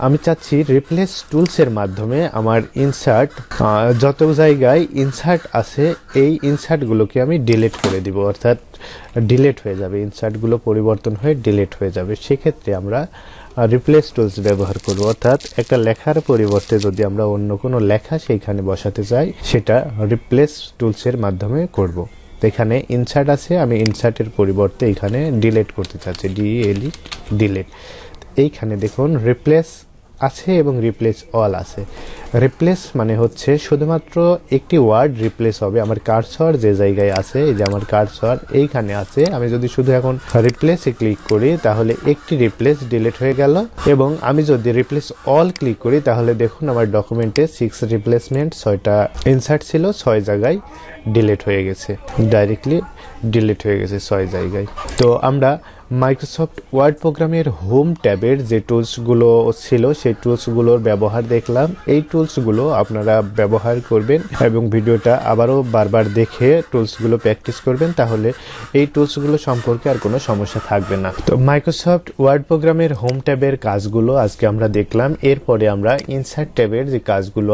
আমি চাচ্ছি রিপ্লেস টুলসের মাধ্যমে আমার ইনসার্ট যত জায়গায় ইনসার্ট আছে এই ইনসার্টগুলোকে আমি ডিলিট করে দিব, অর্থাৎ ডিলিট হয়ে যাবে, ইনসার্টগুলো পরিবর্তন হয়ে ডিলিট হয়ে যাবে। সেক্ষেত্রে আমরা রিপ্লেস টুলস ব্যবহার করব, অর্থাৎ একটা লেখার পরিবর্তে যদি আমরা অন্য কোনো লেখা সেইখানে বসাতে চাই সেটা রিপ্লেস টুলসের মাধ্যমে করব। এখানে ইনসার্ট আছে, আমি ইনসার্টের পরিবর্তে এখানে ডিলিট করতে চাচ্ছি, ডিলিট। এইখানে দেখুন রিপ্লেস আছে এবং রিপ্লেস অল আছে। রিপ্লেস মানে হচ্ছে শুধুমাত্র একটি ওয়ার্ড রিপ্লেস হবে। আমার কার্সর যে জায়গায় আছে, এই যে আমার কার্সর এইখানে আছে, আমি যদি শুধু এখন রিপ্লেসে ক্লিক করি তাহলে একটি রিপ্লেস ডিলিট হয়ে গেল, এবং আমি যদি রিপ্লেস অল ক্লিক করি তাহলে দেখুন আমার ডকুমেন্টে 6 রিপ্লেসমেন্ট 6টা ইনসার্ট ছিল, 6 জায়গায় ডিলিট হয়ে গেছে, ডাইরেক্টলি ডিলিট হয়ে গেছে 6 জায়গায়। তো আমরা মাইক্রোসফট ওয়ার্ড প্রোগ্রামের হোম ট্যাবের যে টুলসগুলো ছিল সেই টুলসগুলোর ব্যবহার দেখলাম। এই টুলসগুলো আপনারা ব্যবহার করবেন এবং ভিডিওটা আবারও বারবার দেখে টুলসগুলো প্র্যাকটিস করবেন, তাহলে এই টুলসগুলো সম্পর্কে আর কোনো সমস্যা থাকবে না। তো মাইক্রোসফট ওয়ার্ড প্রোগ্রামের হোম ট্যাবের কাজগুলো আজকে আমরা দেখলাম। এরপরে আমরা ইনসার্ট ট্যাবের যে কাজগুলো